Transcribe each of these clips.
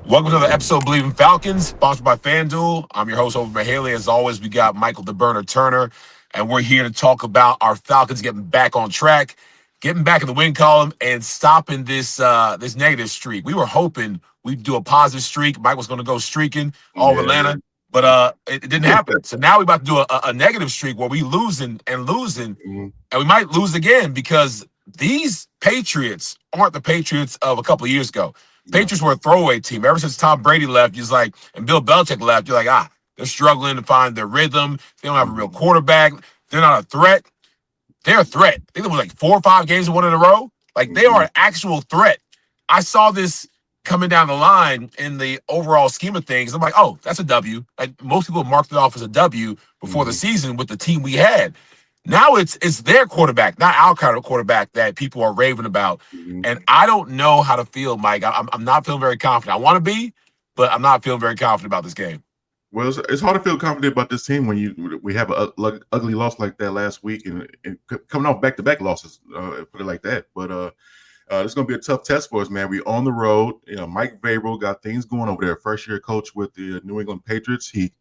Welcome to the episode of Believe in Falcons, sponsored by FanDuel. I'm your host, Ovie Mughelli. As always, we got Michael the Burner Turner, and we're here to talk about our Falcons getting back on track, getting back in the win column, and stopping this negative streak. We were hoping we'd do a positive streak. Mike was going to go streaking all of Yeah, Atlanta, but it didn't happen. So now we're about to do a negative streak where we losing and losing, mhm, and we might lose again because these Patriots aren't the Patriots of a couple of years ago. no. Patriots were a throwaway team. Ever since Tom Brady left, he's like, and Bill Belichick left, you're like, they're struggling to find their rhythm. They don't have a real Mhm, quarterback. They're not a threat. They're a threat. I think it was like 4 or 5 games in one in a row. Like, they are mhm, an actual threat. I saw this coming down the line in the overall scheme of things. I'm like, oh, that's a W. Like, most people marked it off as a W before the mhm, season with the team we had. Now it's their quarterback, not our kind of quarterback that people are raving about. mhm. And I don't know how to feel, Mike. I'm not feeling very confident. I want to be, but I'm not feeling very confident about this game. Well, it's hard to feel confident about this team when we have an ugly loss like that last week and coming off back-to-back losses, put it like that. But it's going to be a tough test for us, man. We on the road. Mike Vrabel got things going over there. First-year coach with the New England Patriots. He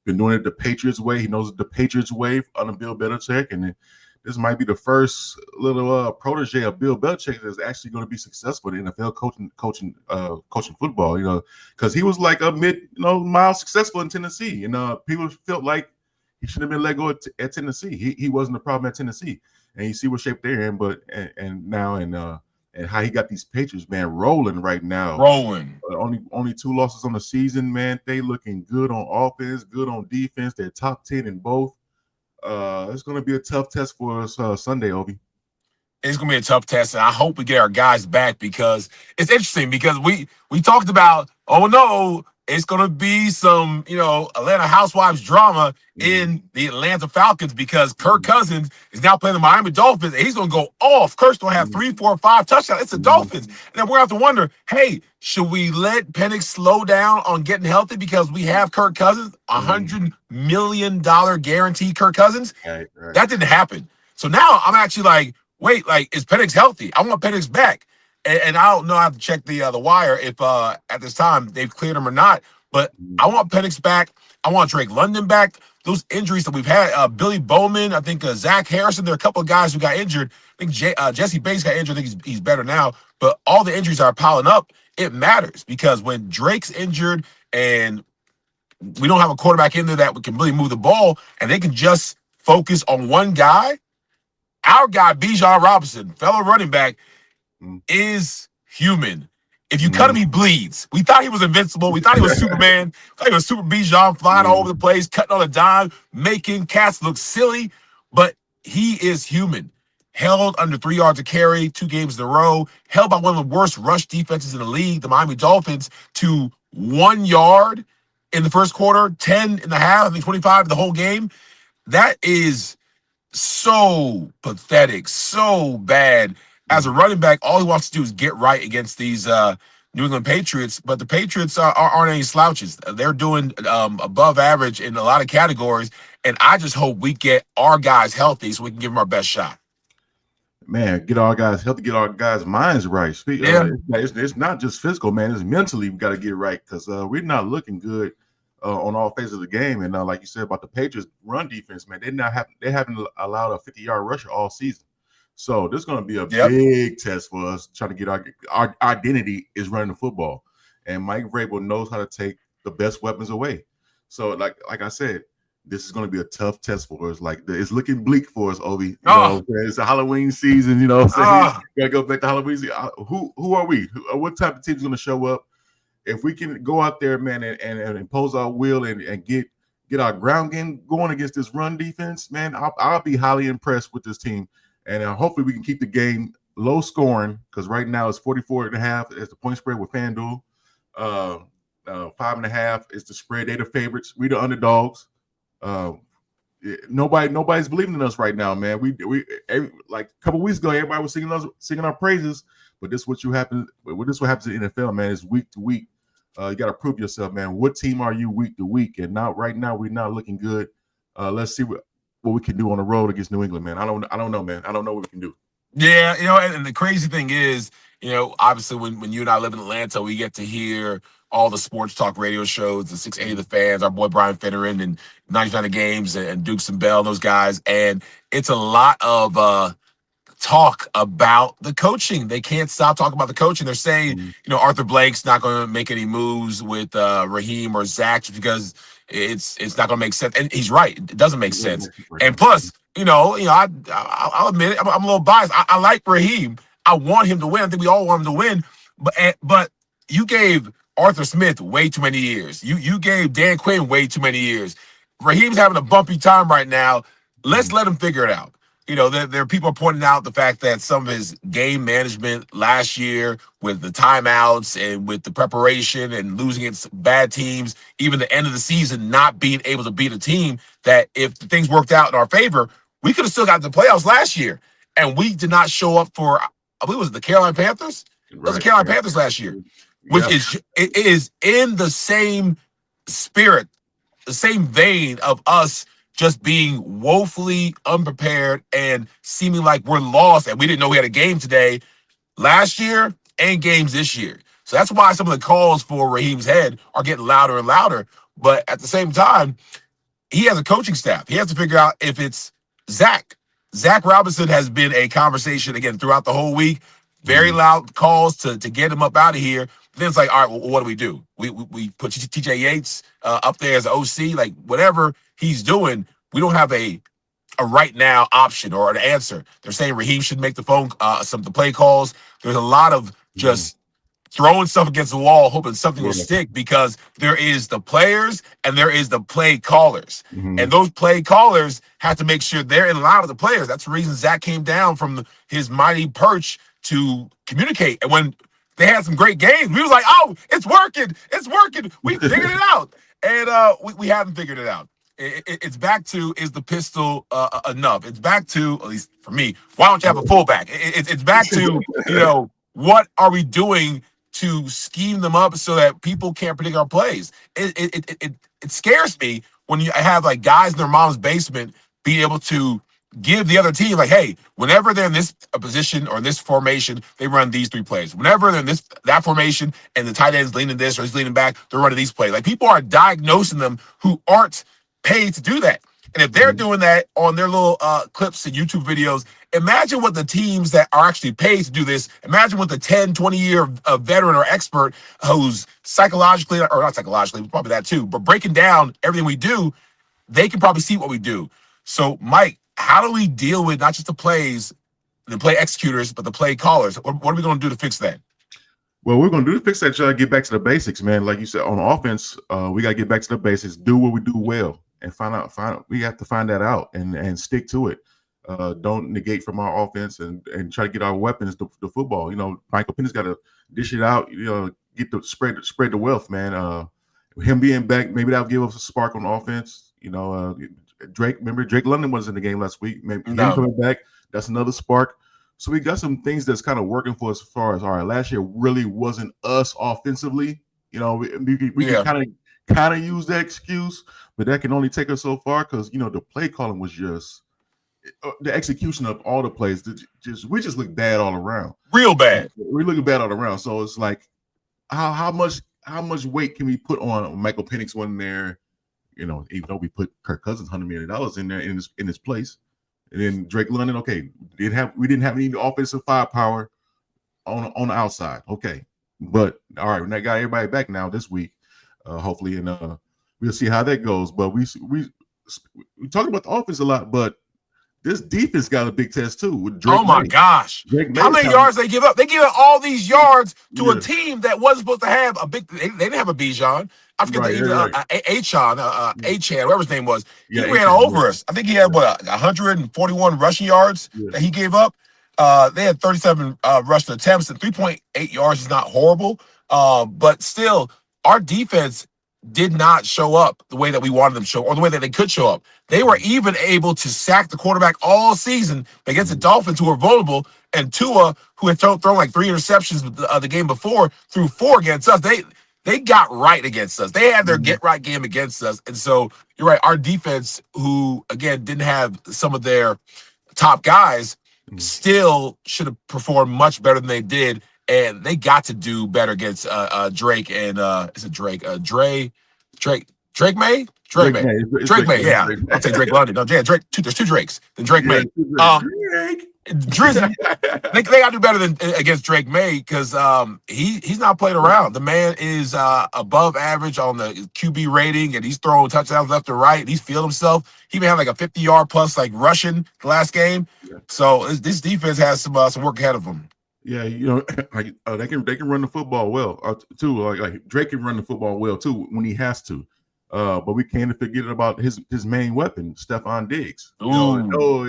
been doing it the Patriots way. He knows the Patriots way under Bill Belichick, and this might be the first little protege of Bill Belichick that's actually going to be successful in the NFL coaching football. Because he was like a mild successful in Tennessee, and people felt like he should have been let go at Tennessee. He wasn't the problem at Tennessee, and you see what shape they're in. But and how he got these Patriots, man, rolling right now. Rolling. Only 2 losses on the season, man. They looking good on offense, good on defense. They're top 10 in both. It's going to be a tough test for us Sunday, Ovie. It's gonna be a tough test, and I hope we get our guys back because it's interesting because we talked about, oh no, it's gonna be some Atlanta Housewives drama Mhm, in the Atlanta Falcons because Kirk mhm, Cousins is now playing the Miami Dolphins and he's gonna go off. Kirk's gonna have mhm, 3, 4, 5 touchdowns. It's the mhm, Dolphins, and then we're gonna have to wonder, hey, should we let Penix slow down on getting healthy because we have Kirk Cousins, mhm. $100 million guarantee Kirk Cousins? Right, right. That didn't happen. So now I'm actually like, wait, like, is Penix healthy? I want Penix back. And I don't know. I have to check the wire if at this time they've cleared him or not. But Mhm, I want Penix back. I want Drake London back. Those injuries that we've had, Billy Bowman, I think Zach Harrison, there are a couple of guys who got injured. I think Jesse Bates got injured. I think he's better now. But all the injuries are piling up. It matters because when Drake's injured and we don't have a quarterback in there that can really move the ball and they can just focus on one guy, our guy, Bijan Robinson, fellow running back, mhm, is human. If you cut him, mhm. he bleeds. We thought he was invincible. We thought he was Superman. We thought he was Super Bijan flying all over Mhm, the place, cutting on a dime, making cats look silly. But he is human. Held under 3 yards of carry 2 games in a row. Held by one of the worst rush defenses in the league, the Miami Dolphins, to 1 yard in the first quarter, 10 in the half, I think 25 in the whole game. That is so pathetic, so bad. As a mhm. running back, all he wants to do is get right against these New England Patriots. But the Patriots aren't any slouches. They're doing above average in a lot of categories. And I just hope we get our guys healthy so we can give them our best shot. Man, get our guys healthy, get our guys' minds right. Yeah. It's not just physical, man. It's mentally we got to get right because we're not looking good on all phases of the game. And like you said about the Patriots' run defense, man, they haven't allowed a 50-yard rusher all season. So this is going to be a Yep. big test for us trying to get our identity is running the football, and Mike Vrabel knows how to take the best weapons away. So like I said, this is going to be a tough test for us. Like it's looking bleak for us, Ovie. Oh, It's a Halloween season. You know what I'm saying? oh, Gotta go back to Halloween season. Who are we? What type of team is going to show up? If we can go out there, man, and impose our will and get our ground game going against this run defense, man, I'll be highly impressed with this team. And hopefully we can keep the game low scoring because right now it's 44.5 as the point spread with FanDuel. 5.5 is the spread. They're the favorites. We the underdogs. Uh, nobody's believing in us right now, man. Like a couple weeks ago, everybody was singing our praises, but this what happens in the NFL, man. Is week to week. You got to prove yourself, man. What team are you week to week? And now, right now, we're not looking good. Let's see what we can do on the road against New England, man. I don't know, man. I don't know what we can do. yeah. And the crazy thing is, obviously when you and I live in Atlanta, we get to hear all the sports talk radio shows, the 680 The Fans, our boy Brian Fitterin, and 99 The Games, and Dukes and Bell, those guys. And it's a lot of talk about the coaching. They can't stop talking about the coaching. They're saying, Mhm. Arthur Blake's not going to make any moves with Raheem or Zach just because it's not going to make sense. And he's right; it doesn't make sense. Right And now. plus, I'll admit it. I'm a little biased. I like Raheem. I want him to win. I think we all want him to win. But you gave Arthur Smith way too many years. You gave Dan Quinn way too many years. Raheem's having a bumpy time right now. Let's Mhm. let him figure it out. There are people pointing out the fact that some of his game management last year with the timeouts and with the preparation and losing against bad teams, even the end of the season, not being able to beat a team that if things worked out in our favor, we could have still got to the playoffs last year. And we did not show up for, I believe it was the Carolina Panthers. It was the Right. Carolina Yeah. Panthers last year, which Yeah. it is in the same spirit, the same vein of us just being woefully unprepared and seeming like we're lost and we didn't know we had a game today last year and games this year. So that's why some of the calls for Raheem's head are getting louder and louder. But at the same time, he has a coaching staff. He has to figure out if it's Zach. Zach Robinson has been a conversation again throughout the whole week. Very Mhm. loud calls to get him up out of here. But then it's like, all right, well, what do we do? We put TJ Yates up there as OC, like whatever he's doing. We don't have a right now option or an answer. They're saying Raheem should make the play calls. There's a lot of Mhm. just throwing stuff against the wall, hoping something will Yeah. stick because there is the players and there is the play callers. And Mhm. those play callers have to make sure they're in line with the players. That's the reason Zach came down from his mighty perch to communicate. And when they had some great games, we was like, oh, it's working. It's working. We figured it out. And we haven't figured it out. It's back to, is the pistol enough? It's back to, at least for me, why don't you have a fullback? It's back to, what are we doing to scheme them up so that people can't predict our plays? It scares me when you have like guys in their mom's basement being able to give the other team like, hey, whenever they're in this position or in this formation, they run these three plays. Whenever they're in that formation and the tight end's leaning this or he's leaning back, they're running these plays. Like people are diagnosing them who aren't paid to do that. And if they're Mhm. doing that on their little clips and YouTube videos, imagine what the teams that are actually paid to do this, imagine what the 10, 20-year veteran or expert who's psychologically, or not psychologically, probably that too, but breaking down everything we do, they can probably see what we do. So, Mike, how do we deal with not just the plays, the play executors, but the play callers? What are we going to do to fix that? Well, we're gonna do is fix that. Try to get back to the basics, man. Like you said, on offense, we gotta get back to the basics. Do what we do well, and find out. We have to find that out and stick to it. Don't negate from our offense and try to get our weapons the football. Michael Penix got to dish it out. Get the spread the wealth, man. Him being back, maybe that'll give us a spark on offense. Drake. Remember, Drake London was in the game last week. Maybe him No. coming back, that's another spark. So we got some things that's kind of working for us as far as all right. Last year really wasn't us offensively. We can Yeah. kind of use that excuse, but that can only take us so far because the play calling was just the execution of all the plays. We just look bad all around. Real bad. We're looking bad all around. So it's like how much weight can we put on Michael Penix one there? Even though we put Kirk Cousins $100 million in there in his place. And then Drake London, okay, we didn't have any offensive firepower on the outside. Okay. But all right, we got everybody back now this week, hopefully, and we'll see how that goes. But we talk about the offense a lot, but this defense got a big test too with Drake. Oh my May. gosh. Drake How May's many yards they give up? They give up all these yards to a yeah, team that wasn't supposed to have a big. They didn't have a Bijan. I forget right, even right. Achan, whatever his name was. Yeah, He ran Achan, over us. I think he had 141 rushing yards yeah. that he gave up. They had 37 rushing attempts, and 3.8 yards is not horrible. But still, our defense did not show up the way that we wanted them to show, or the way that they could show up. They were even able to sack the quarterback all season against the Dolphins, who were vulnerable, and Tua, who had thrown like 3 interceptions the game before, threw 4 against us. They got right against us. They had their get right game against us. And so you're right. Our defense, who again didn't have some of their top guys, Mhm. still should have performed much better than they did. and they got to do better against Drake and is it Drake? Drake May? Drake Drake May. May. It's Drake Drake May, May. It's yeah. Drake I'll say May. Drake London. No, yeah, Drake. There's two Drakes. Then Drake Yeah, May. Drake. Drizzy, they got to do better than against Drake May because he's not playing around. The man is above average on the QB rating, and he's throwing touchdowns left and right. And he's feeling himself. He may have like a 50-yard plus like rushing the last game. Yeah. So this defense has some work ahead of them. Yeah, like they can run the football well too. Like Drake can run the football well too when he has to. But we can't forget about his main weapon, Stephon Diggs. So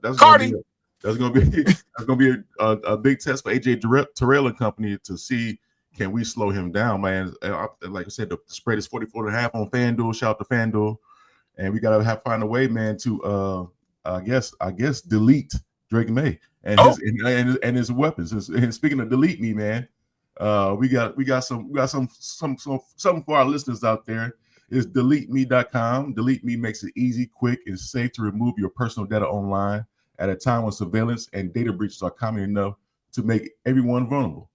that's Cardi. gonna be a big test for AJ Terrell and company to see, can we slow him down, man. Like I said, the spread is 44.5 on FanDuel. Shout out to FanDuel, and we gotta find a way, man, to I guess delete Drake May and his weapons. And speaking of delete me, man, we got some for our listeners out there. It's deleteme.com. Delete Me makes it easy, quick, and safe to remove your personal data online at a time when surveillance and data breaches are common enough to make everyone vulnerable.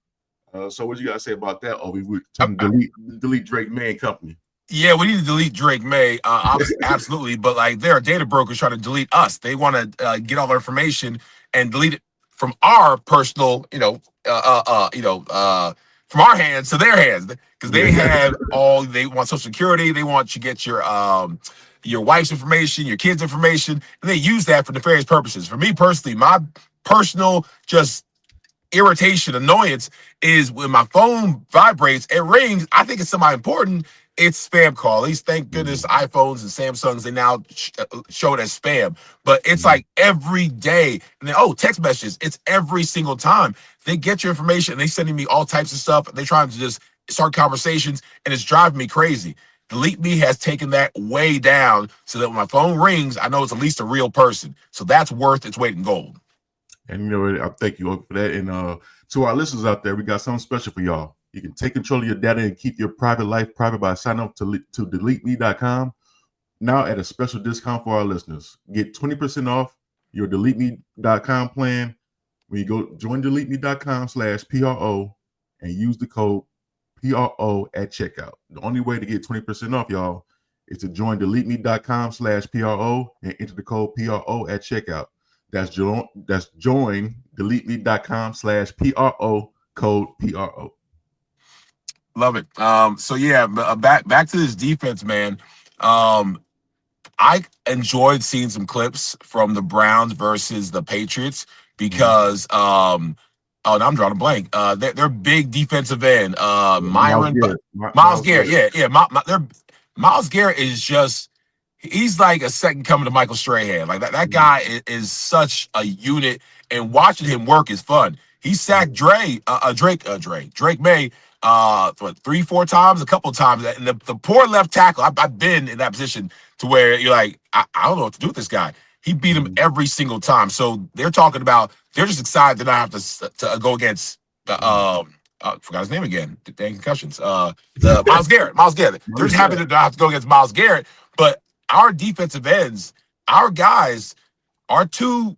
So what you got to say about that, Ovie? We're trying to delete Drake May and company. Yeah, we need to delete Drake May, absolutely. But like, there are data brokers trying to delete us. They want to get all our information and delete it from our personal, from our hands to their hands, because they have all. They want Social Security. They want you to get your wife's information, your kids' information, and they use that for nefarious purposes. For me personally, my personal just irritation, annoyance is when my phone vibrates, it rings. I think it's somebody important. It's spam call. At least, thank goodness, iPhones and Samsungs, they now show it as spam. But it's like every day. And then, text messages. It's every single time. They get your information and they sending me all types of stuff. They trying to just start conversations, and it's driving me crazy. Delete Me has taken that way down so that when my phone rings, I know it's at least a real person. So that's worth its weight in gold. And I thank you for that. And to our listeners out there, we got something special for y'all. You can take control of your data and keep your private life private by signing up to deleteme.com. Now at a special discount for our listeners. Get 20% off your deleteme.com plan when you go join deleteme.com/PRO and use the code PRO at checkout. The only way to get 20% off, y'all, is to join deleteme.com/PRO and enter the code PRO at checkout. That's join deleteme.com/PRO, code PRO. Love it. So yeah, back to this defense, man. I enjoyed seeing some clips from the Browns versus the Patriots because now I'm drawing a blank. They're big defensive end. Myron, Miles Garrett. Miles Garrett is just, he's like a second coming to Michael Strahan. Like that guy is such a unit, and watching him work is fun. He sacked Drake May 3-4 times, a couple of times. And the poor left tackle, I've been in that position to where you're like, I don't know what to do with this guy. He beat him every single time. So they're talking about, they're just excited to not have to go against the forgot his name again. Dang concussions. The Miles Garrett. They're just happy to not have to go against Miles Garrett. But our defensive ends, our guys, our two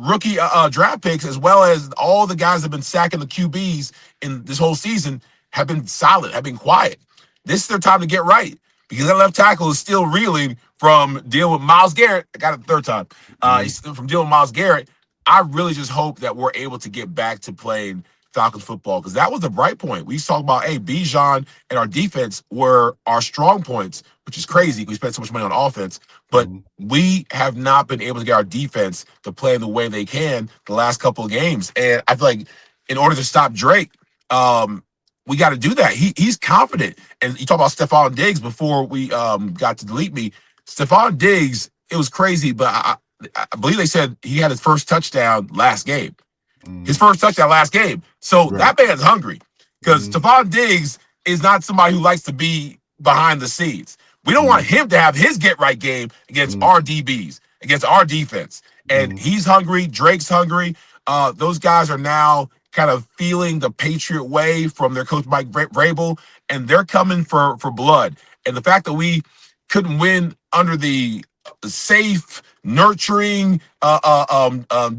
rookie draft picks, as well as all the guys that have been sacking the QBs in this whole season, have been solid, have been quiet. This is their time to get right, because that left tackle is still reeling from dealing with Miles Garrett. I got it the third time. He's still from dealing with Miles Garrett. I really just hope that we're able to get back to playing Falcons football, because that was the bright point. We talked about, Bijan and our defense were our strong points, which is crazy. We spent so much money on offense, but we have not been able to get our defense to play the way they can the last couple of games. And I feel like in order to stop Drake, we got to do that. He's confident. And you talk about Stephon Diggs before we got to delete me. Stephon Diggs, it was crazy, but I believe they said he had his first touchdown last game. His first touchdown last game. So that man's hungry, because Stephon Diggs is not somebody who likes to be behind the scenes. We don't want him to have his get-right game against our DBs, against our defense. And he's hungry. Drake's hungry. Those guys are now kind of feeling the Patriot way from their coach, Mike Vrabel, and they're coming for blood. And the fact that we couldn't win under the safe, nurturing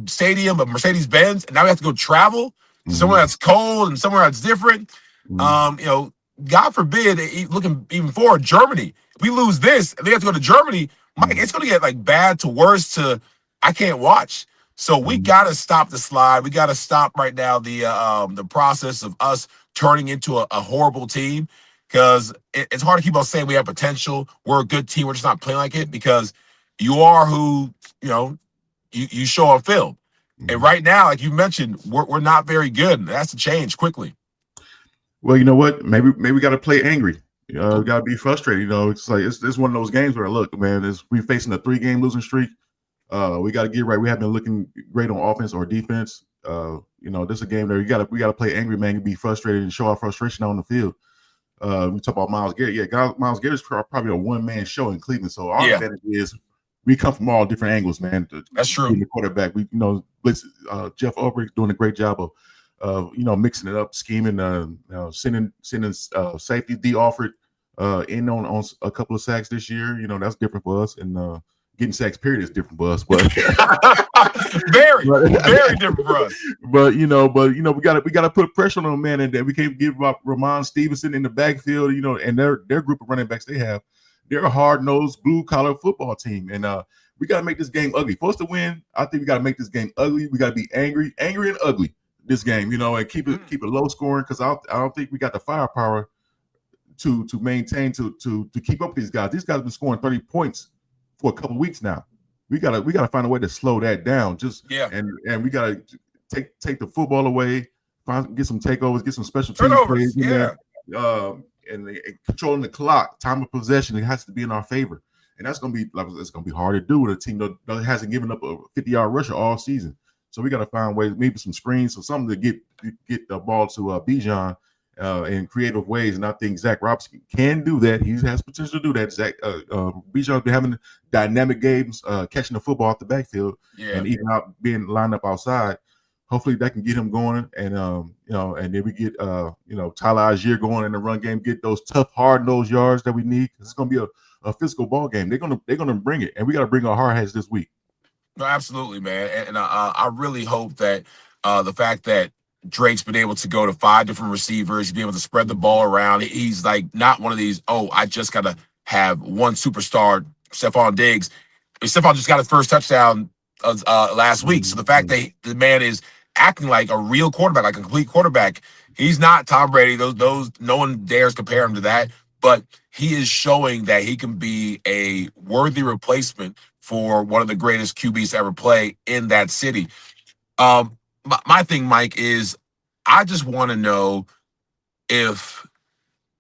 stadium of Mercedes-Benz, and now we have to go travel somewhere Mm-hmm. that's cold and somewhere that's different. You know, God forbid, looking even forward, Germany. If we lose this and they have to go to Germany, Mike, Mm-hmm. it's going to get like bad to worse to I can't watch. So we Mm-hmm. got to stop the slide. We got to stop right now the process of us turning into a horrible team because it's hard to keep on saying we have potential. We're a good team. We're just not playing like it because you are who you know you show on film. And Mm-hmm. right now, like you mentioned, we're not very good. That's to change quickly. Well, you know what? Maybe we got to play angry. We Oh, got to be frustrated. You know, it's like it's one of those games where look, man, we facing a 3-game losing streak. We got to get right. We haven't been looking great on offense or defense. This is a game that we got to play angry, man, and be frustrated and show our frustration on the field. We talk about Miles Garrett. Yeah, Miles Garrett is probably a one-man show in Cleveland. So our yeah, advantage is we come from all different angles, man. To that's true. getting the quarterback, Blitz, Jeff Ulbrich doing a great job of mixing it up, scheming, sending safety. D offered in on a couple of sacks this year. That's different for us, and getting sacks period is different for us. But Very, but very different for us. we gotta put pressure on them, man, and that we can't give up Ramon Stevenson in the backfield, and their group of running backs they have. They're a hard-nosed blue-collar football team, and we gotta make this game ugly. For us to win, I think we gotta make this game ugly. We gotta be angry and ugly this game, and keep it low scoring because I don't think we got the firepower to maintain to keep up with these guys. These guys have been scoring 30 points for a couple weeks now. We gotta find a way to slow that down. Yeah, And we gotta take the football away, get some takeovers, get some special team plays turnovers. in there, Yeah, and controlling the clock, time of possession. It has to be in our favor, and it's gonna be hard to do with a team that hasn't given up a 50-yard rusher all season. So we got to find ways, maybe some screens or something to get the ball to Bijan in creative ways. And I think Zach Robinson can do that. He has potential to do that. Bijan's been having dynamic games, catching the football off the backfield yeah. and even out being lined up outside. Hopefully that can get him going, and and then we get Tyler Algier going in the run game, get those tough, hard-nosed yards that we need. It's going to be a physical ball game. They're gonna bring it, and we got to bring our hard hats this week. No, absolutely, man. And I really hope that the fact that Drake's been able to go to 5 different receivers, he's been able to spread the ball around. He's like not one of these, oh, I just got to have one superstar, Stephon Diggs. Stephon just got his first touchdown last week. So the fact that the man is acting like a real quarterback, like a complete quarterback, he's not Tom Brady. Those no one dares compare him to that. But he is showing that he can be a worthy replacement for one of the greatest QBs to ever play in that city. My thing, Mike, is I just want to know if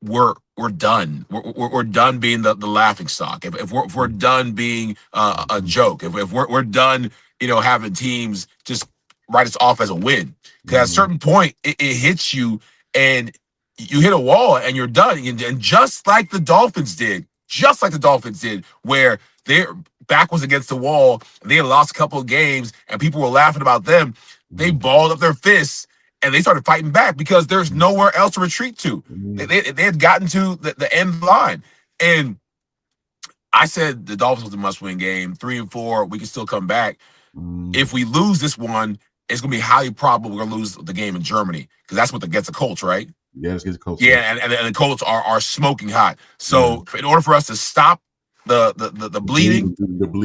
we're done. We're done being the laughing stock. If we're done being a joke. If we're done, having teams just write us off as a win. Because at a certain point, it hits you, and you hit a wall, and you're done. And just like the Dolphins did, where their back was against the wall, and they had lost a couple of games, and people were laughing about them. They balled up their fists and they started fighting back because there's nowhere else to retreat to. They had gotten to the end of the line. And I said the Dolphins was a must-win game. 3-4, we can still come back. If we lose this one, it's going to be highly probable we're going to lose the game in Germany because that's what gets the Colts, right? Yeah, let's get the Colts. Yeah, and the Colts are smoking hot. So in order for us to stop the bleeding,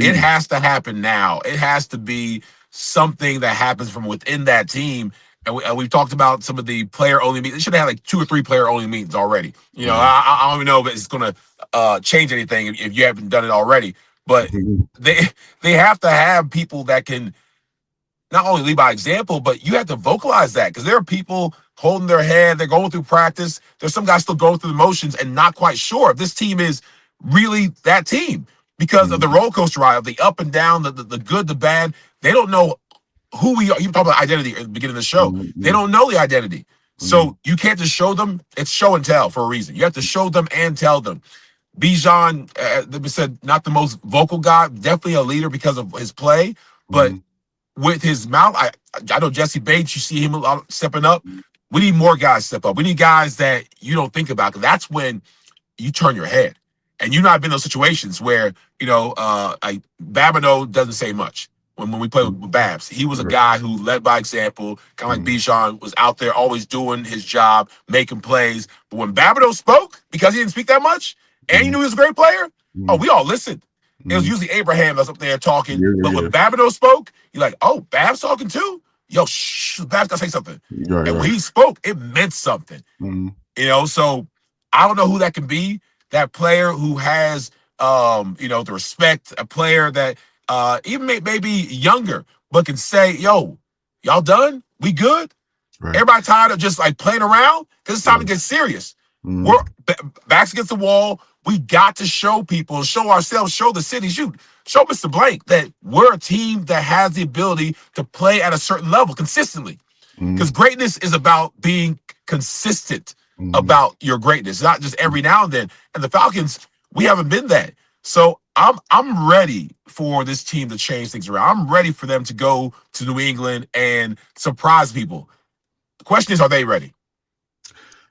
it has to happen now. It has to be something that happens from within that team. And we've talked about some of the player-only meetings. They should have had like 2 or 3 player-only meetings already. I don't even know if it's going to change anything if you haven't done it already. But they have to have people that can not only lead by example, but you have to vocalize that because there are people holding their head. They're going through practice. There's some guys still going through the motions and not quite sure if this team is really that team because of the roller coaster ride, of the up and down, the good, the bad. They don't know who we are. You talk about identity at the beginning of the show. They don't know the identity. So you can't just show them. It's show and tell for a reason. You have to show them and tell them. Bijan, they said, not the most vocal guy, definitely a leader because of his play, but with his mouth, I know Jesse Bates, you see him a lot stepping up. We need more guys step up. We need guys that you don't think about because that's when you turn your head. And you've not been in those situations where, like Babineau doesn't say much. when we played with Babs. He was a Right. guy who led by example, kind of like Mhm. Bijan, was out there always doing his job, making plays. But when Babineau spoke, because he didn't speak that much, and you Mhm. knew he was a great player, oh, Mhm. we all listened. It was Mhm. usually Abraham that's up there talking. Yeah, But yeah, when yeah. Babineau spoke, you're like, oh, Babs talking too? Yo, shh, Babs got to say something. Right, And when right. he spoke, it meant something. Mhm. So I don't know who that can be. That player who has the respect, a player that even maybe younger, but can say, yo, y'all done? We good? Right. Everybody tired of just like playing around? Because it's time to Right. get serious. We're Mhm. backs against the wall. We got to show people, show ourselves, show the city, show Mr. Blank that we're a team that has the ability to play at a certain level consistently. Because Mhm. greatness is about being consistent Mhm. about your greatness, not just every now and then. And the Falcons, we haven't been that. So I'm ready for this team to change things around. I'm ready for them to go to New England and surprise people. The question is, are they ready?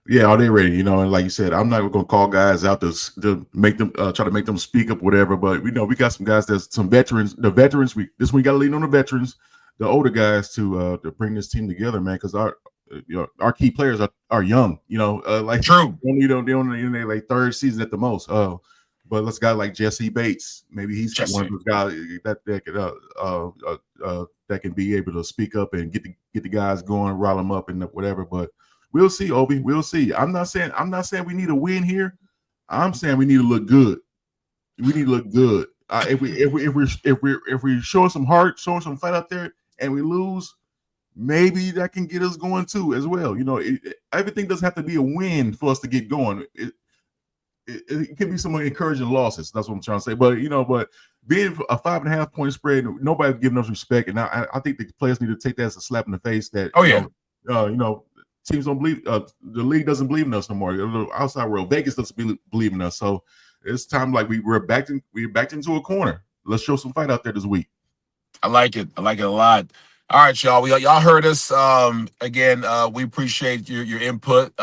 Yeah, are they ready? And like you said, I'm not going to call guys out to make them try to make them speak up, whatever. But we got some guys that's some veterans. The veterans, this one got to lean on the veterans, the older guys to bring this team together, man. Because our key players are young. Like True. they only in their like third season at the most. But let's guy like Jesse Bates. Maybe he's one of Jesse. those guys that can be able to speak up and get the guys going, rile them up, and whatever. But we'll see, Ovie. We'll see. I'm not saying we need a win here. I'm saying we need to look good. We need to look good. If we showing some heart, showing some fight out there, and we lose, maybe that can get us going too, as well. Everything doesn't have to be a win for us to get going. It can be some encouraging losses. That's what I'm trying to say. But being a 5.5 point spread, nobody's giving us respect, and I think the players need to take that as a slap in the face. That Oh yeah, teams don't believe. The league doesn't believe in us no more. The outside world, Vegas doesn't believe in us. So it's time like we're backed into a corner. Let's show some fight out there this week. I like it. I like it a lot. All right, y'all. Y'all heard us. Again, we appreciate your input.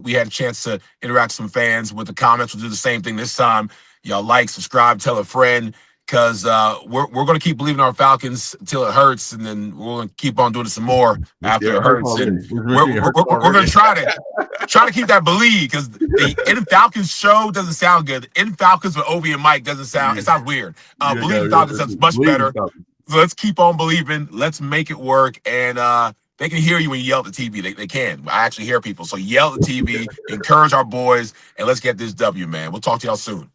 We had a chance to interact with some fans with the comments. We'll do the same thing this time. Y'all like, subscribe, tell a friend, because we're going to keep believing our Falcons until it hurts, and then we're going to keep on doing it some more Yeah, after it it hurts hurts. already. And we're going to try to keep that belief, because the In Falcons show doesn't sound good. In Falcons with Ovie and Mike doesn't sound. It sounds weird. Yeah, Believe in Falcons sounds much believe in better. Falcons. So let's keep on believing. Let's make it work. And they can hear you when you yell at the TV. They can. I actually hear people. So yell at the TV, encourage our boys, and let's get this W, man. We'll talk to y'all soon.